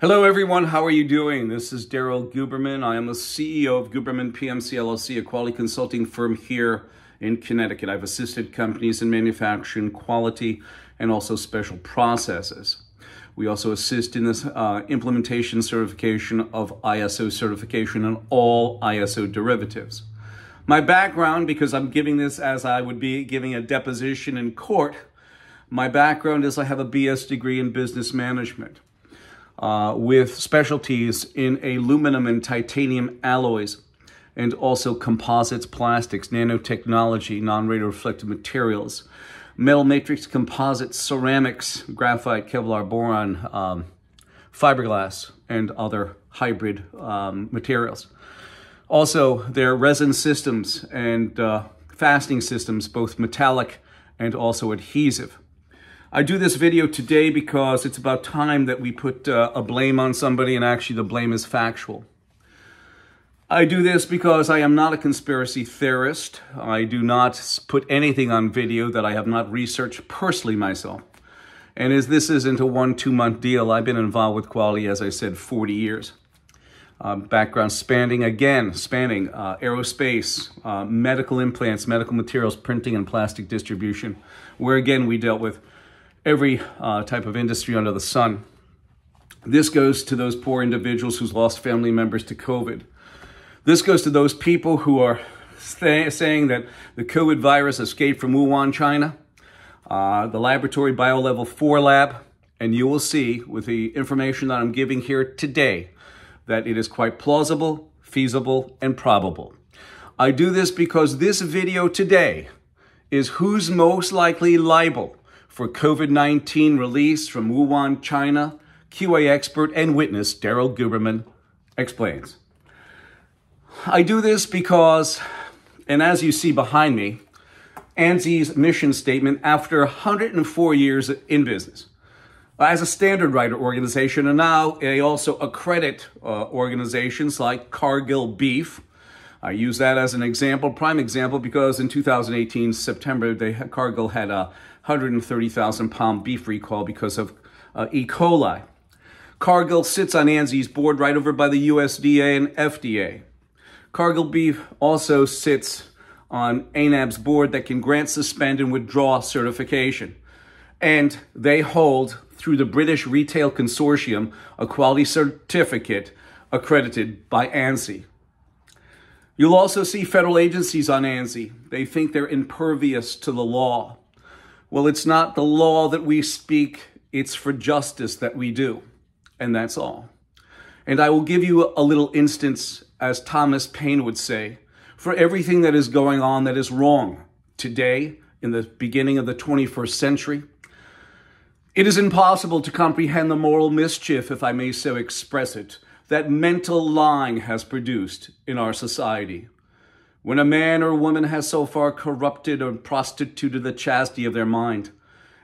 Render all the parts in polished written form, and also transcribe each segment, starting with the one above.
Hello everyone, how are you doing? This is Daryl Guberman. I am the CEO of Guberman PMC LLC, a quality consulting firm here in Connecticut. I've assisted companies in manufacturing quality and also special processes. We also assist in this implementation certification of ISO certification and all ISO derivatives. My background, because I'm giving this as I would be giving a deposition in court, my background is I have a BS degree in business management. With specialties in aluminum and titanium alloys, and also composites, plastics, nanotechnology, non-radioreflective materials, metal matrix composites, ceramics, graphite, Kevlar, boron, fiberglass, and other hybrid materials. Also, their resin systems and fastening systems, both metallic and also adhesive. I do this video today because it's about time that we put a blame on somebody, and actually the blame is factual. I do this because I am not a conspiracy theorist. I do not put anything on video that I have not researched personally myself. And as this isn't a 1-2 month deal, I've been involved with quality, as I said, 40 years. Background spanning aerospace, medical implants, medical materials, printing, and plastic distribution, where again we dealt with every type of industry under the sun. This goes to those poor individuals who's lost family members to COVID. This goes to those people who are saying that the COVID virus escaped from Wuhan, China, the laboratory biolevel 4 lab, and you will see with the information that I'm giving here today that it is quite plausible, feasible, and probable. I do this because this video today is who's most likely liable for COVID-19 release from Wuhan, China. QA expert and witness Daryl Guberman explains. I do this because, and as you see behind me, ANSI's mission statement after 104 years in business. As a standard writer organization, and now they also accredit organizations like Cargill Beef. I use that as an example, prime example, because in 2018, September, Cargill had a 130,000 pound beef recall because of E. coli. Cargill sits on ANSI's board right over by the USDA and FDA. Cargill Beef also sits on ANAB's board that can grant, suspend, and withdraw certification. And they hold, through the British Retail Consortium, a quality certificate accredited by ANSI. You'll also see federal agencies on ANSI. They think they're impervious to the law. Well, it's not the law that we speak, it's for justice that we do. And that's all. And I will give you a little instance, as Thomas Paine would say, for everything that is going on that is wrong today, in the beginning of the 21st century. It is impossible to comprehend the moral mischief, if I may so express it, that mental lying has produced in our society. When a man or woman has so far corrupted or prostituted the chastity of their mind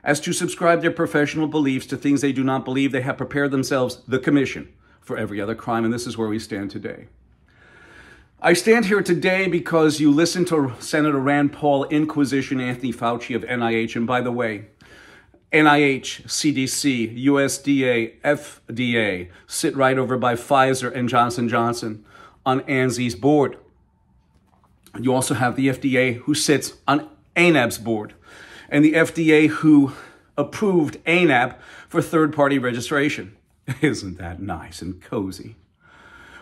as to subscribe their professional beliefs to things they do not believe, they have prepared themselves the commission for every other crime, and this is where we stand today. I stand here today because you listened to Senator Rand Paul inquisition Anthony Fauci of NIH, and by the way, NIH, CDC, USDA, FDA sit right over by Pfizer and Johnson on ANSI's board. You also have the FDA who sits on ANAB's board, and the FDA who approved ANAB for third-party registration. Isn't that nice and cozy?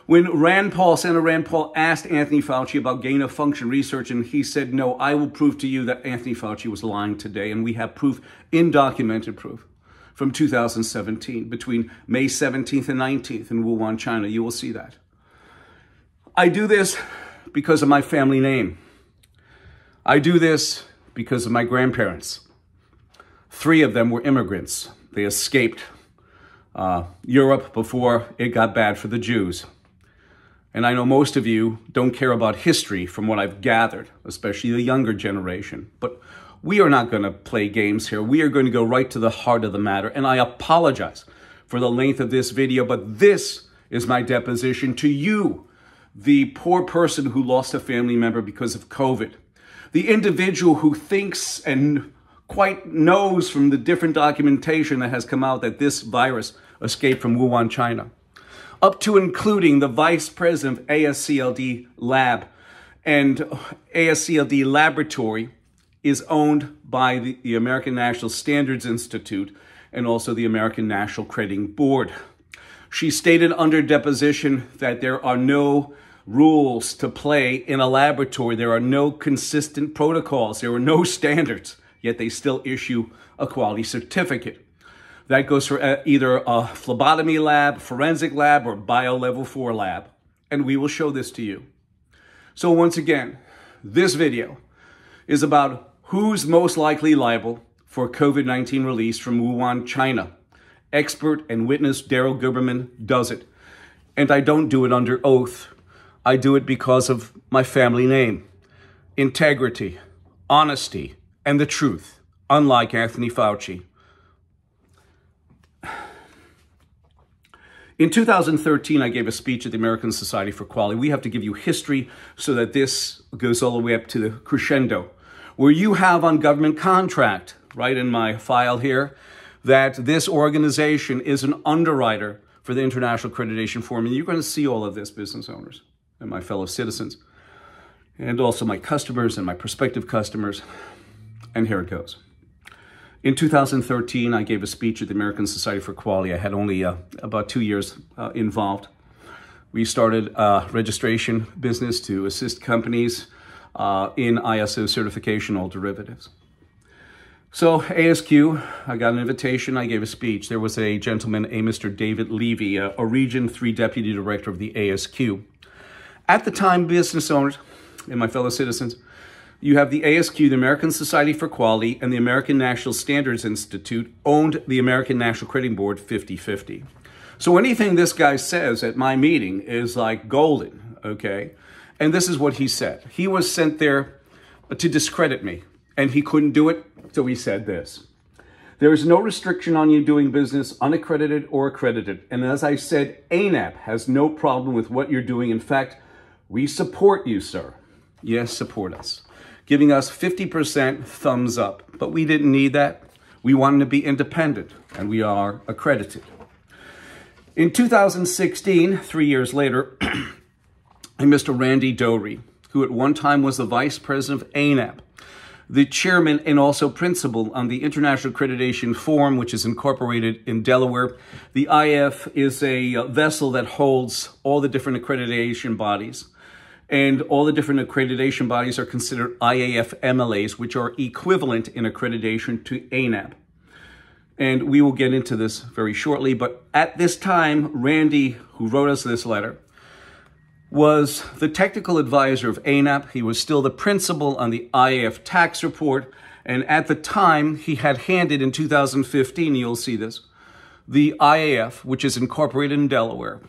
When Senator Rand Paul asked Anthony Fauci about gain-of-function research, and he said, no, I will prove to you that Anthony Fauci was lying today, and we have proof, undocumented proof, from 2017, between May 17th and 19th in Wuhan, China. You will see that. I do this because of my family name. I do this because of my grandparents. 3 of them were immigrants. They escaped Europe before it got bad for the Jews. And I know most of you don't care about history from what I've gathered, especially the younger generation. But we are not going to play games here. We are going to go right to the heart of the matter. And I apologize for the length of this video, but this is my deposition to you, the poor person who lost a family member because of COVID. The individual who thinks and quite knows from the different documentation that has come out that this virus escaped from Wuhan, China, up to including the vice president of ASCLD-LAB. And ASCLD Laboratory is owned by the American National Standards Institute and also the American National Crediting Board. She stated under deposition that there are no rules to play in a laboratory. There are no consistent protocols. There are no standards, yet they still issue a quality certificate. That goes for either a phlebotomy lab, forensic lab, or bio level 4 lab. And we will show this to you. So once again, this video is about who's most likely liable for COVID-19 release from Wuhan, China. Expert and witness Daryl Guberman does it. And I don't do it under oath. I do it because of my family name. Integrity, honesty, and the truth, unlike Anthony Fauci. In 2013, I gave a speech at the American Society for Quality. We have to give you history so that this goes all the way up to the crescendo, where you have on government contract, right in my file here, that this organization is an underwriter for the International Accreditation Forum. And you're going to see all of this, business owners and my fellow citizens, and also my customers and my prospective customers. And here it goes. In 2013, I gave a speech at the American Society for Quality. I had only about 2 years involved. We started a registration business to assist companies in ISO certification, all derivatives. So ASQ, I got an invitation, I gave a speech. There was a gentleman, a Mr. David Levy, a Region 3 Deputy Director of the ASQ. At the time, business owners and my fellow citizens, you have the ASQ, the American Society for Quality, and the American National Standards Institute owned the American National Crediting Board 50-50. So anything this guy says at my meeting is like golden, okay? And this is what he said. He was sent there to discredit me, and he couldn't do it, so he said this. There is no restriction on you doing business, unaccredited or accredited. And as I said, ANAP has no problem with what you're doing. In fact, we support you, sir. Yes, support us. Giving us 50% thumbs up. But we didn't need that. We wanted to be independent, and we are accredited. In 2016, 3 years later, Mr. Randy Dory, who at one time was the vice president of ANAP, the chairman and also principal on the International Accreditation Forum, which is incorporated in Delaware. The IF is a vessel that holds all the different accreditation bodies. And all the different accreditation bodies are considered IAF MLAs, which are equivalent in accreditation to ANAP. And we will get into this very shortly. But at this time, Randy, who wrote us this letter, was the technical advisor of ANAP. He was still the principal on the IAF tax report. And at the time, he had handed in 2015, you'll see this, the IAF, which is incorporated in Delaware,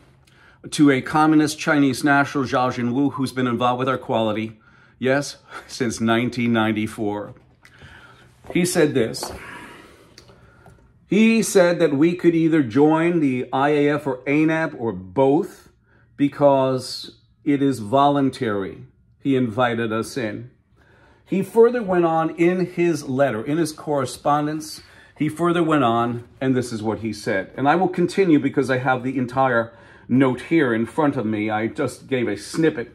to a communist Chinese national, Zhao Jinwu, who's been involved with our quality, yes, since 1994. He said this. He said that we could either join the IAF or ANAP or both because it is voluntary. He invited us in. He further went on in his letter, in his correspondence, he further went on, and this is what he said. And I will continue because I have the entire note here in front of me. I just gave a snippet.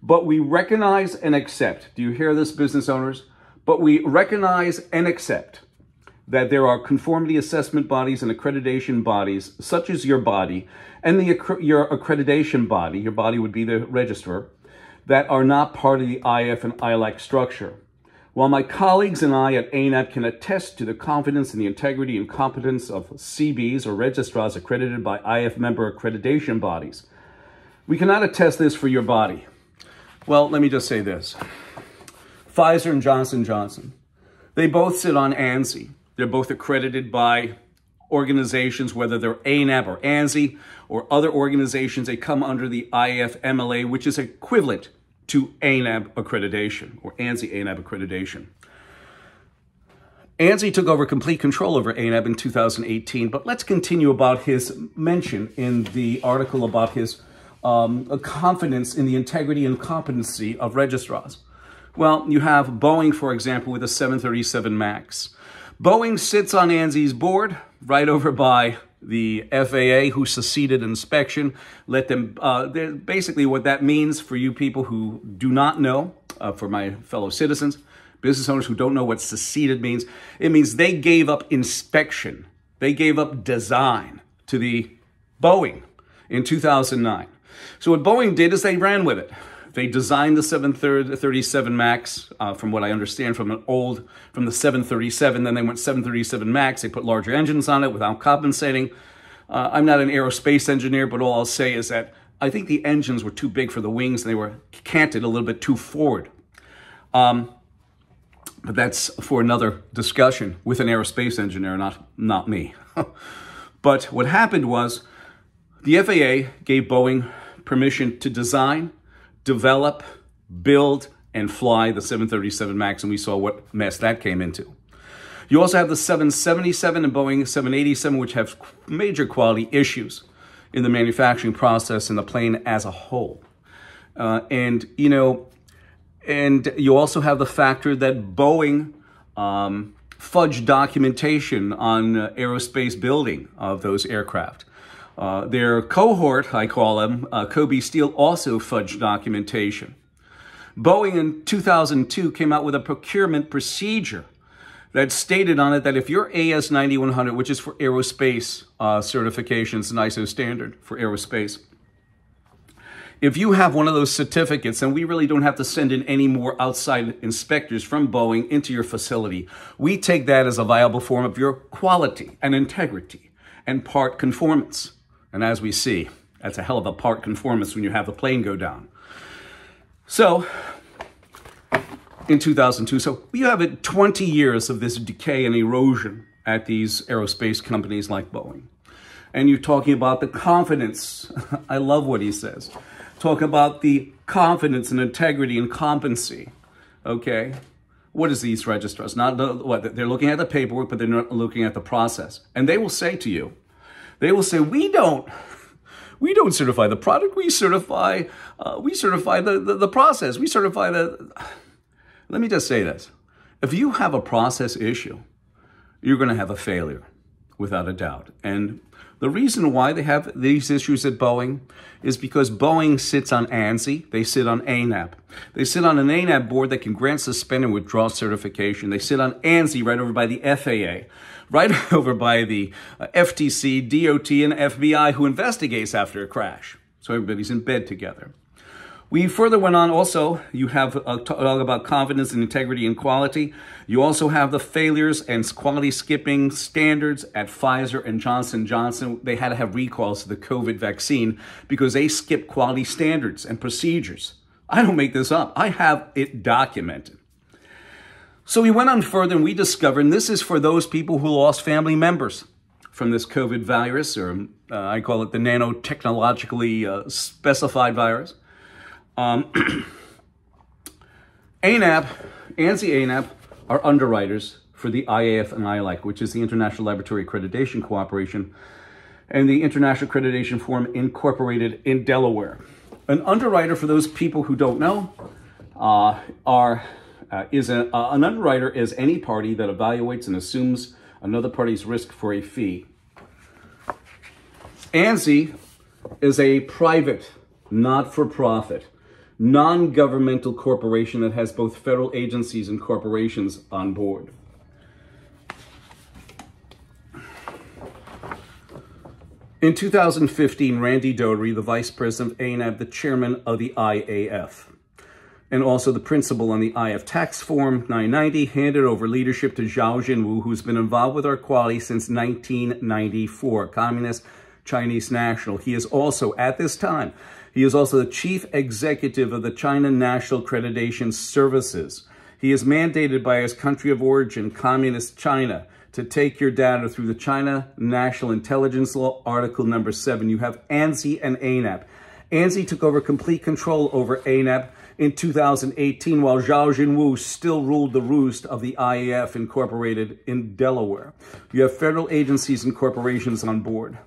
But we recognize and accept. Do you hear this, business owners? But we recognize and accept that there are conformity assessment bodies and accreditation bodies, such as your body, and your accreditation body, your body would be the registrar, that are not part of the IF and ILAC structure. While my colleagues and I at ANAP can attest to the confidence in the integrity and competence of CBs or registrars accredited by IF member accreditation bodies, we cannot attest this for your body. Well, let me just say this. Pfizer and Johnson & Johnson, they both sit on ANSI. They're both accredited by organizations, whether they're ANAP or ANSI or other organizations. They come under the IF MLA, which is equivalent to ANAB accreditation, or ANSI ANAB accreditation. ANSI took over complete control over ANAB in 2018, but let's continue about his mention in the article about his confidence in the integrity and competency of registrars. Well, you have Boeing, for example, with a 737 MAX. Boeing sits on ANSI's board, right over by the FAA, who seceded inspection. Let them, basically what that means for you people who do not know, for my fellow citizens, business owners who don't know what seceded means, it means they gave up inspection. They gave up design to the Boeing in 2009. So what Boeing did is they ran with it. They designed the 737 MAX, from what I understand, from the 737. Then they went 737 MAX. They put larger engines on it without compensating. I'm not an aerospace engineer, but all I'll say is that I think the engines were too big for the wings, and they were canted a little bit too forward. But that's for another discussion with an aerospace engineer, not me. But what happened was the FAA gave Boeing permission to design, develop, build, and fly the 737 MAX, and we saw what mess that came into. You also have the 777 and Boeing 787, which have major quality issues in the manufacturing process and the plane as a whole. And you also have the factor that Boeing fudged documentation on aerospace building of those aircraft. Their cohort, I call them, Kobe Steel, also fudged documentation. Boeing in 2002 came out with a procurement procedure that stated on it that if your AS9100, which is for aerospace certifications, an ISO standard for aerospace, if you have one of those certificates, then we really don't have to send in any more outside inspectors from Boeing into your facility. We take that as a viable form of your quality and integrity and part conformance. And as we see, that's a hell of a part conformance when you have the plane go down. So, in 2002, so we have 20 years of this decay and erosion at these aerospace companies like Boeing. And you're talking about the confidence. I love what he says. Talk about the confidence and integrity and competency. Okay? What is these registrars? What they're looking at the paperwork, but they're not looking at the process. And they will say to you, they will say, we don't certify the product. We certify the process. We certify the. Let me just say this: if you have a process issue, you're going to have a failure, without a doubt. And the reason why they have these issues at Boeing is because Boeing sits on ANSI. They sit on ANAB. They sit on an ANAB board that can grant, suspend, and withdraw certification. They sit on ANSI right over by the FAA, right over by the FTC, DOT, and FBI, who investigates after a crash. So everybody's in bed together. We further went on also, you have talk about confidence and integrity and quality. You also have the failures and quality skipping standards at Pfizer and Johnson & Johnson. They had to have recalls to the COVID vaccine because they skipped quality standards and procedures. I don't make this up. I have it documented. So we went on further and we discovered, and this is for those people who lost family members from this COVID virus, or I call it the nanotechnologically specified virus. ANSI ANAB are underwriters for the IAF and ILAC, which is the International Laboratory Accreditation Cooperation, and the International Accreditation Forum incorporated in Delaware. An underwriter, for those people who don't know, an underwriter is any party that evaluates and assumes another party's risk for a fee. ANSI is a private, not-for-profit, non-governmental corporation that has both federal agencies and corporations on board. In 2015, Randy Doherty, the vice president of ANAB, the chairman of the IAF, and also the principal on the IF Tax Form 990, handed over leadership to Zhao Jinwu, who's been involved with our quality since 1994, communist Chinese national. He is also, at this time, he is also the chief executive of the China National Accreditation Services. He is mandated by his country of origin, Communist China, to take your data through the China National Intelligence Law, Article number 7. You have ANSI and ANAB. ANSI took over complete control over ANAB in 2018, while Zhao Jinwu still ruled the roost of the IAF incorporated in Delaware. You have federal agencies and corporations on board.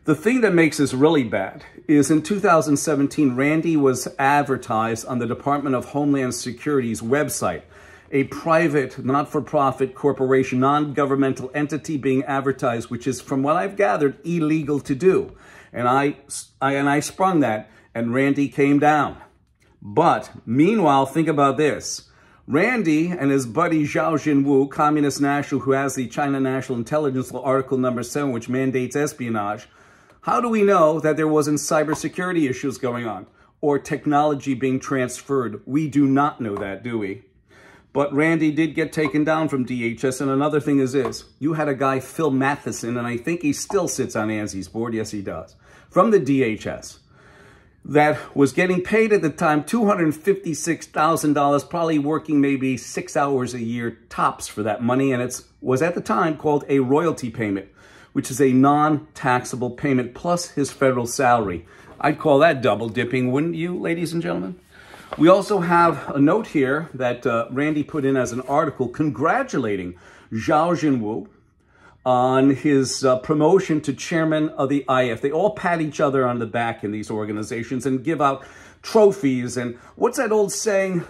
The thing that makes this really bad is in 2017, Randy was advertised on the Department of Homeland Security's website, a private, not-for-profit corporation, non-governmental entity being advertised, which is, from what I've gathered, illegal to do. And I sprung that, and Randy came down. But meanwhile, think about this. Randy and his buddy Zhao Jinwu, Communist National, who has the China National Intelligence Law Article number 7, which mandates espionage. How do we know that there wasn't cybersecurity issues going on or technology being transferred? We do not know that, do we? But Randy did get taken down from DHS. And another thing is this. You had a guy, Phil Matheson, and I think he still sits on ANSI's board. Yes, he does. From the DHS. That was getting paid at the time $256,000, probably working maybe 6 hours a year tops for that money. And it was at the time called a royalty payment, which is a non-taxable payment plus his federal salary. I'd call that double dipping, wouldn't you, ladies and gentlemen? We also have a note here that Randy put in as an article congratulating Zhao Jinwu on his promotion to chairman of the IF. They all pat each other on the back in these organizations and give out trophies. And what's that old saying?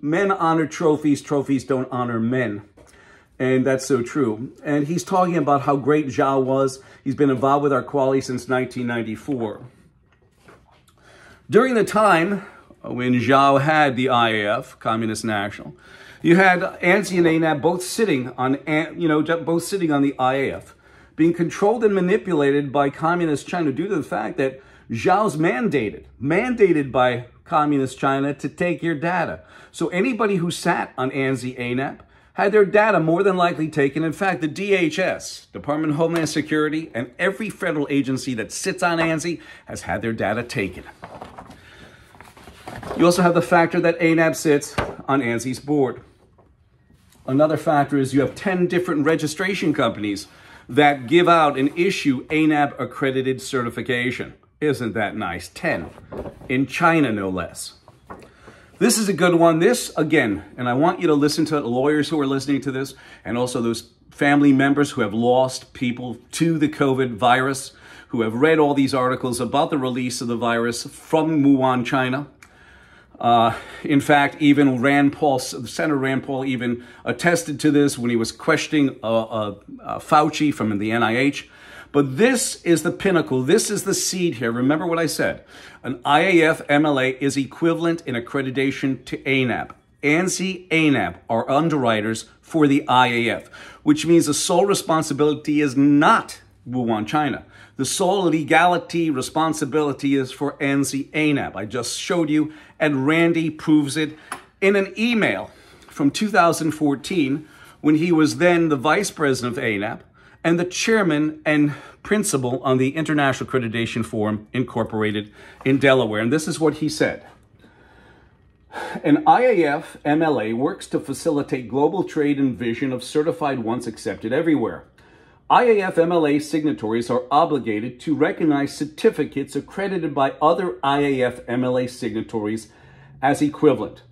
Men honor trophies, trophies don't honor men. And that's so true. And he's talking about how great Zhao was. He's been involved with our quality since 1994. During the time when Zhao had the IAF, Communist National, you had ANSI and ANAB both sitting on, both sitting on the IAF, being controlled and manipulated by Communist China due to the fact that Zhao's mandated by Communist China to take your data. So anybody who sat on ANSI, ANAB, had their data more than likely taken. In fact, the DHS, Department of Homeland Security, and every federal agency that sits on ANSI has had their data taken. You also have the factor that ANAB sits on ANSI's board. Another factor is you have 10 different registration companies that give out and issue ANAB accredited certification. Isn't that nice? 10. In China, no less. This is a good one. This, again, and I want you to listen to lawyers who are listening to this, and also those family members who have lost people to the COVID virus, who have read all these articles about the release of the virus from Wuhan, China. In fact, even Senator Rand Paul even attested to this when he was questioning Fauci from the NIH. But this is the pinnacle. This is the seed here. Remember what I said. An IAF MLA is equivalent in accreditation to ANAB. ANSI, ANAB are underwriters for the IAF, which means the sole responsibility is not Wuhan, China. The sole legality responsibility is for ANSI, ANAB. I just showed you, and Randy proves it in an email from 2014 when he was then the vice president of ANAB and the chairman and principal on the International Accreditation Forum Incorporated in Delaware. And this is what he said. An IAF MLA works to facilitate global trade and vision of certified once accepted everywhere. IAF MLA signatories are obligated to recognize certificates accredited by other IAF MLA signatories as equivalent.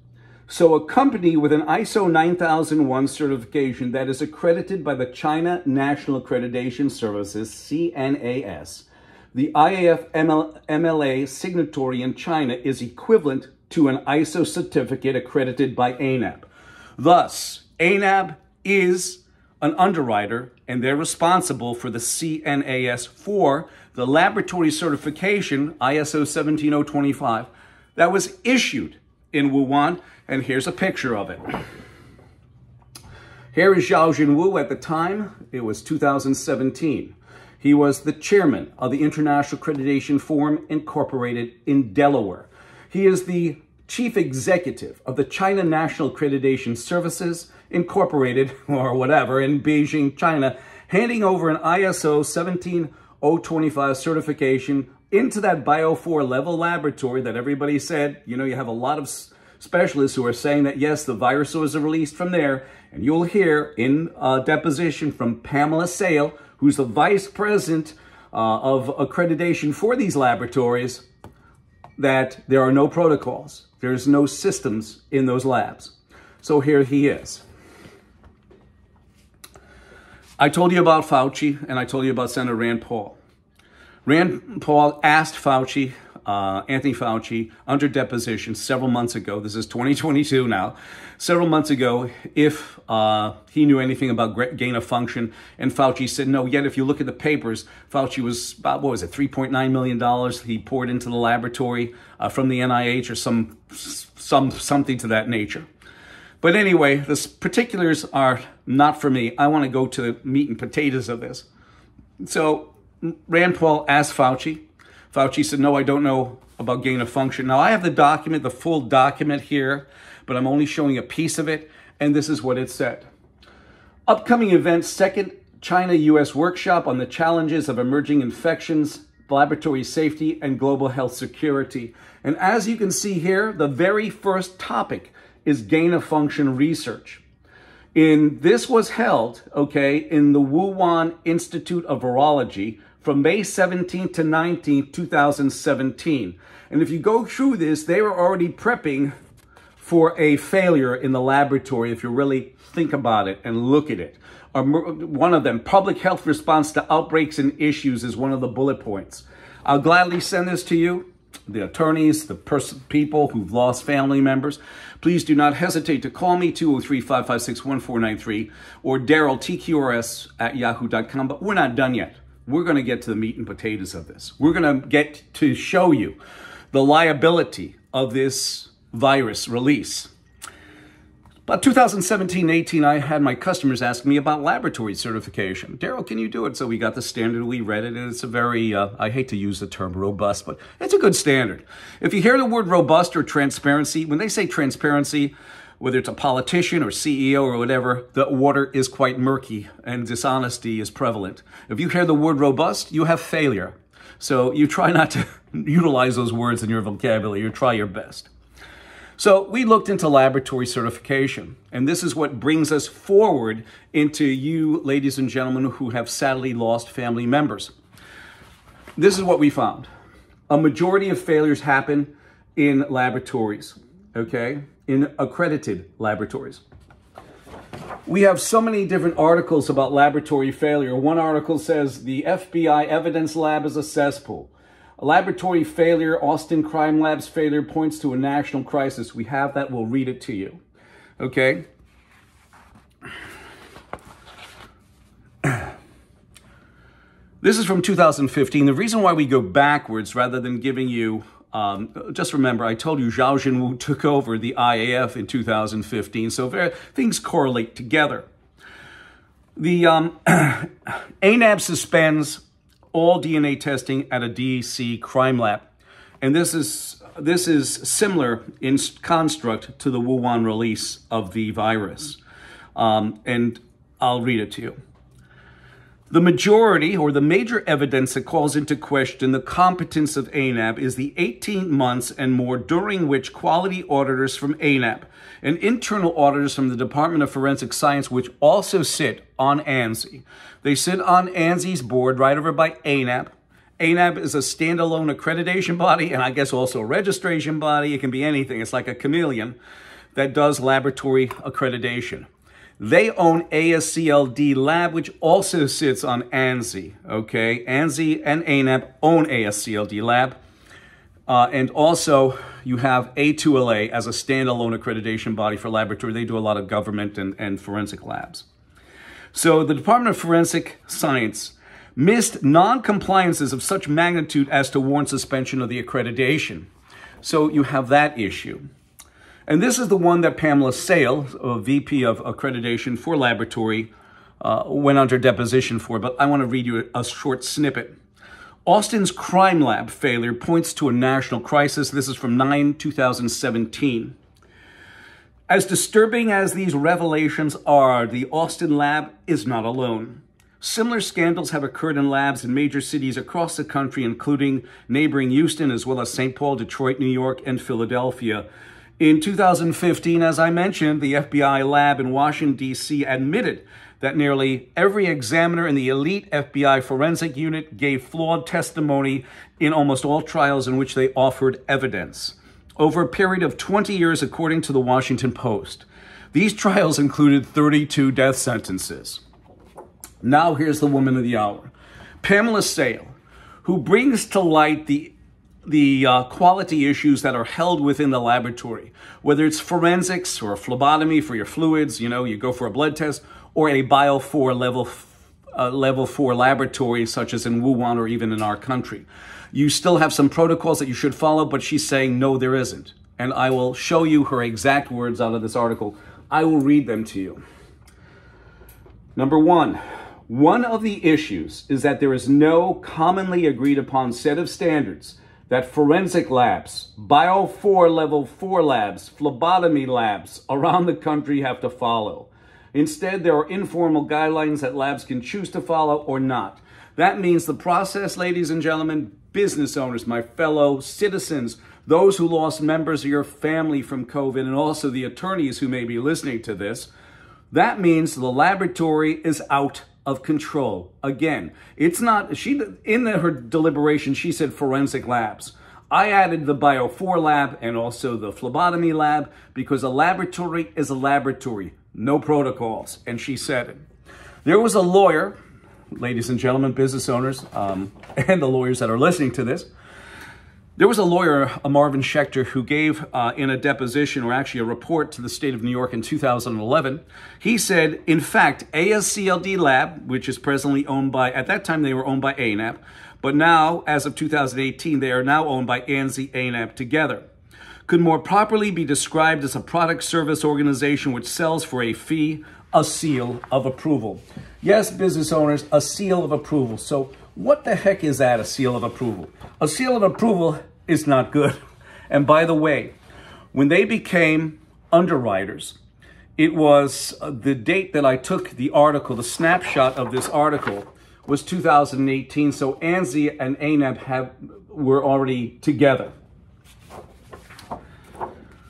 So a company with an ISO 9001 certification that is accredited by the China National Accreditation Services, CNAS, the IAF MLA signatory in China is equivalent to an ISO certificate accredited by ANAB. Thus, ANAB is an underwriter, and they're responsible for the CNAS for the laboratory certification, ISO 17025, that was issued in Wuhan, and here's a picture of it. Here is Zhao Jinwu at the time. It was 2017. He was the chairman of the International Accreditation Forum Incorporated in Delaware. He is the chief executive of the China National Accreditation Services Incorporated, or whatever, in Beijing, China, handing over an ISO 17025 certification into that Bio4 level laboratory that everybody said, you have a lot of specialists who are saying that, yes, the virus was released from there. And you'll hear in a deposition from Pamela Sale, who's the vice president of accreditation for these laboratories, that there are no protocols. There's no systems in those labs. So here he is. I told you about Fauci, and I told you about Senator Rand Paul. Rand Paul asked Fauci, Anthony Fauci, under deposition several months ago, this is 2022 now, several months ago, if he knew anything about gain of function, and Fauci said no. Yet if you look at the papers, Fauci was about, what was it, $3.9 million he poured into the laboratory from the NIH or something to that nature. But anyway, the particulars are not for me. I want to go to the meat and potatoes of this. So Rand Paul asked Fauci. Fauci said, no, I don't know about gain of function. Now, I have the document, the full document here, but I'm only showing a piece of it, and this is what it said. Upcoming events, second China-U.S. workshop on the challenges of emerging infections, laboratory safety, and global health security. And as you can see here, the very first topic is gain of function research. This was held, okay, in the Wuhan Institute of Virology from May 17th to 19th, 2017. And if you go through this, they were already prepping for a failure in the laboratory, if you really think about it and look at it. One of them, public health response to outbreaks and issues, is one of the bullet points. I'll gladly send this to you. The attorneys, the people who've lost family members, please do not hesitate to call me, 203-556-1493, or Daryl, TQRS@yahoo.com. But we're not done yet. We're going to get to the meat and potatoes of this. We're going to get to show you the liability of this virus release. About 2017-18, I had my customers ask me about laboratory certification. Daryl, can you do it? So we got the standard, we read it, and it's a very, I hate to use the term robust, but it's a good standard. If you hear the word robust or transparency, when they say transparency, whether it's a politician or CEO or whatever, the water is quite murky and dishonesty is prevalent. If you hear the word robust, you have failure. So you try not to utilize those words in your vocabulary. You try your best. So we looked into laboratory certification, and this is what brings us forward into you, ladies and gentlemen, who have sadly lost family members. This is what we found. A majority of failures happen in laboratories, okay? In accredited laboratories. We have so many different articles about laboratory failure. One article says the FBI evidence lab is a cesspool. A laboratory failure, Austin Crime Lab's failure points to a national crisis. We have that. We'll read it to you. Okay? This is from 2015. The reason why we go backwards rather than giving you, just remember, I told you Zhao Jinwu took over the IAF in 2015, so things correlate together. The ANAB suspends all DNA testing at a DC crime lab. And this is similar in construct to the Wuhan release of the virus. And I'll read it to you. The majority or the major evidence that calls into question the competence of ANAB is the 18 months and more during which quality auditors from ANAB and internal auditors from the Department of Forensic Science, which also sit on ANSI. They sit on ANSI's board right over by ANAB. ANAB is a standalone accreditation body and I guess also a registration body. It can be anything. It's like a chameleon that does laboratory accreditation. They own ASCLD-LAB, which also sits on ANSI, okay? ANSI and ANAB own ASCLD-LAB. And also, you have A2LA as a standalone accreditation body for laboratory. They do a lot of government and forensic labs. So the Department of Forensic Science missed non-compliances of such magnitude as to warrant suspension of the accreditation. So you have that issue. And this is the one that Pamela Sale, VP of Accreditation for Laboratory, went under deposition for, but I want to read you a short snippet. Austin's crime lab failure points to a national crisis. This is from 9/2017. As disturbing as these revelations are, the Austin lab is not alone. Similar scandals have occurred in labs in major cities across the country, including neighboring Houston, as well as St. Paul, Detroit, New York, and Philadelphia. In 2015, as I mentioned, the FBI lab in Washington, D.C. admitted that nearly every examiner in the elite FBI forensic unit gave flawed testimony in almost all trials in which they offered evidence. Over a period of 20 years, according to the Washington Post. These trials included 32 death sentences. Now here's the woman of the hour. Pamela Sale, who brings to light the quality issues that are held within the laboratory, whether it's forensics or a phlebotomy for your fluids, you know, you go for a blood test, or a Bio4 level 4 laboratory, such as in Wuhan or even in our country. You still have some protocols that you should follow, but she's saying, no, there isn't. And I will show you her exact words out of this article. I will read them to you. Number one of the issues is that there is no commonly agreed upon set of standards that forensic labs, Bio4 level 4 labs, phlebotomy labs around the country have to follow. Instead, there are informal guidelines that labs can choose to follow or not. That means the process, ladies and gentlemen, business owners, my fellow citizens, those who lost members of your family from COVID, and also the attorneys who may be listening to this, that means the laboratory is out of control. Again, it's not, her deliberation, she said forensic labs. I added the Bio4 lab and also the phlebotomy lab because a laboratory is a laboratory, no protocols. And she said it. There was a lawyer, ladies and gentlemen, business owners, and the lawyers that are listening to this. There was a lawyer, Marvin Schechter, who gave in a deposition, or actually a report to the state of New York in 2011. He said, in fact, ASCLD Lab, which is presently owned by, at that time they were owned by ANAP, but now, as of 2018, they are now owned by ANSI, ANAP together, could more properly be described as a product service organization which sells for a fee, a seal of approval. Yes, business owners, a seal of approval. So what the heck is that, a seal of approval? A seal of approval is not good. And by the way, when they became underwriters, it was the date that I took the article, the snapshot of this article was 2018. So ANSI and ANAP were already together.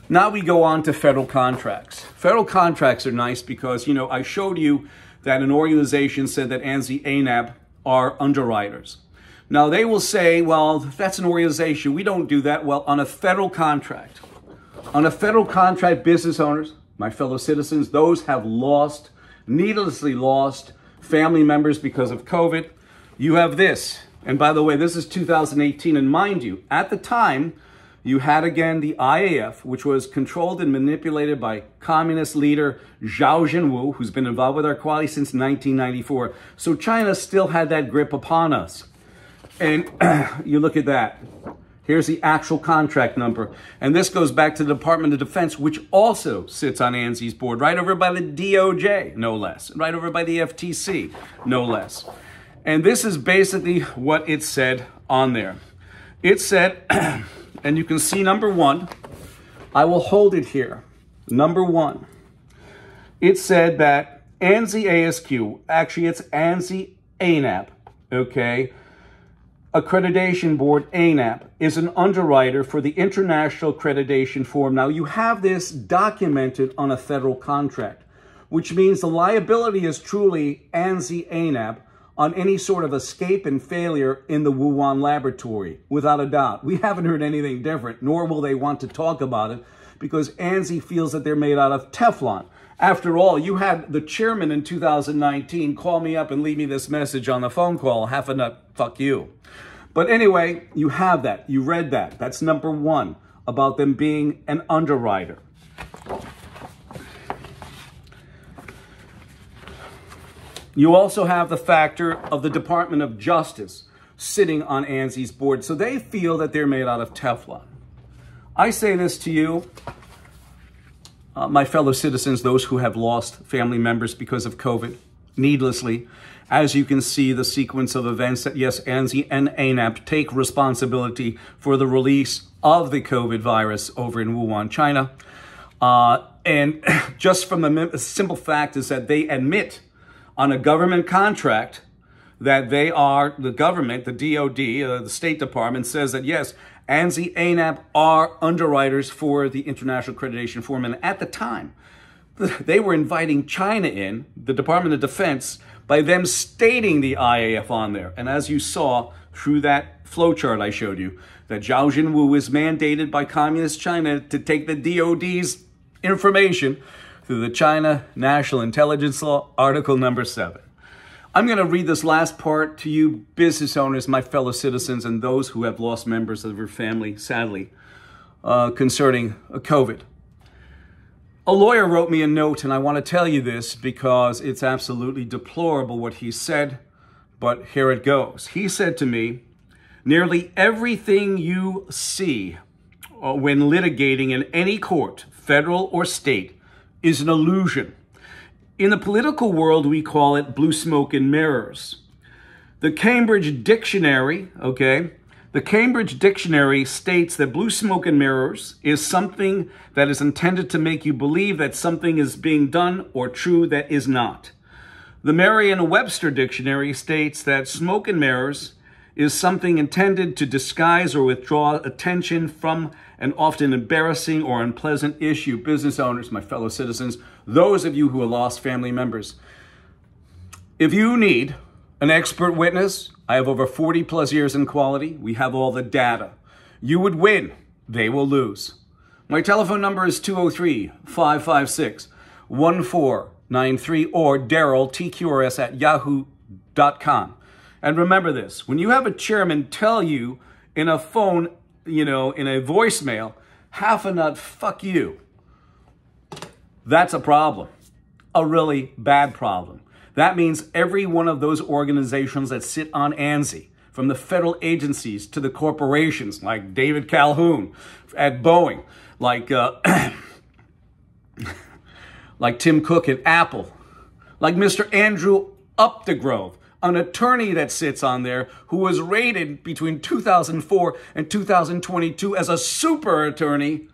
Now we go on to federal contracts. Federal contracts are nice because, you know, I showed you that an organization said that ANSI, ANAP are underwriters. Now they will say, well, that's an organization. We don't do that. Well, on a federal contract, business owners, my fellow citizens, those have lost, needlessly lost family members because of COVID. You have this. And by the way, this is 2018. And mind you, at the time, you had again the IAF, which was controlled and manipulated by communist leader Zhao Jinwu, who's been involved with our quality since 1994. So China still had that grip upon us. And you look at that. Here's the actual contract number. And this goes back to the Department of Defense, which also sits on ANSI's board, right over by the DOJ, no less, right over by the FTC, no less. And this is basically what it said on there. It said, and you can see number one, I will hold it here. Number one, it said that ANSI ASQ, actually it's ANSI ANAP, okay? Accreditation Board, ANAP, is an underwriter for the International Accreditation Forum. Now, you have this documented on a federal contract, which means the liability is truly ANSI ANAP on any sort of escape and failure in the Wuhan laboratory, without a doubt. We haven't heard anything different, nor will they want to talk about it, because ANSI feels that they're made out of Teflon. After all, you had the chairman in 2019 call me up and leave me this message on the phone call, half a nut, fuck you. But anyway, you have that. You read that. That's number one, about them being an underwriter. You also have the factor of the Department of Justice sitting on ANSI's board. So they feel that they're made out of Teflon. I say this to you, my fellow citizens, those who have lost family members because of COVID, needlessly. As you can see, the sequence of events that, yes, ANSI and ANAP take responsibility for the release of the COVID virus over in Wuhan, China. And just from the simple fact is that they admit on a government contract that they are, the government, the DOD, the State Department says that, yes, ANSI, ANAP are underwriters for the International Accreditation Forum. And at the time, they were inviting China in, the Department of Defense, by them stating the IAF on there. And as you saw through that flowchart I showed you, that Zhao Jinwu is mandated by Communist China to take the DOD's information through the China National Intelligence Law, Article number 7. I'm going to read this last part to you business owners, my fellow citizens, and those who have lost members of their family, sadly, concerning COVID. A lawyer wrote me a note, and I want to tell you this because it's absolutely deplorable what he said, but here it goes. He said to me, nearly everything you see when litigating in any court, federal or state, is an illusion. In the political world, we call it blue smoke and mirrors. The Cambridge Dictionary, the Cambridge Dictionary states that blue smoke and mirrors is something that is intended to make you believe that something is being done or true that is not. The Merriam-Webster Dictionary states that smoke and mirrors is something intended to disguise or withdraw attention from an often embarrassing or unpleasant issue. Business owners, my fellow citizens, those of you who have lost family members, if you need an expert witness, I have over 40 plus years in quality. We have all the data. You would win. They will lose. My telephone number is 203-556-1493 or Daryl, TQRS at yahoo.com. And remember this, when you have a chairman tell you in a phone, in a voicemail, half a nut, fuck you, that's a problem, a really bad problem. That means every one of those organizations that sit on ANSI, from the federal agencies to the corporations like David Calhoun at Boeing, like Tim Cook at Apple, like Mr. Andrew Updegrove, an attorney that sits on there who was rated between 2004 and 2022 as a super attorney,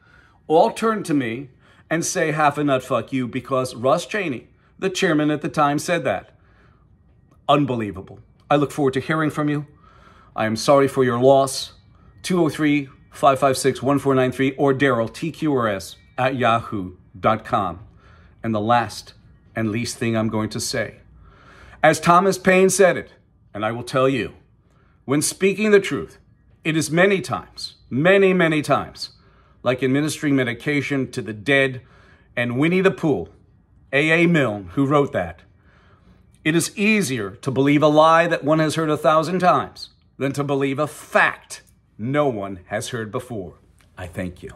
all turn to me and say half a nut fuck you because Russ Cheney, the chairman at the time, said that. Unbelievable. I look forward to hearing from you. I am sorry for your loss. 203-556-1493 or Daryl, TQRS at yahoo.com. And the last and least thing I'm going to say, as Thomas Paine said it, and I will tell you, when speaking the truth, it is many times, many times, like administering medication to the dead and Winnie the Pooh, A.A. Milne, who wrote that. It is easier to believe a lie that one has heard 1,000 times than to believe a fact no one has heard before. I thank you.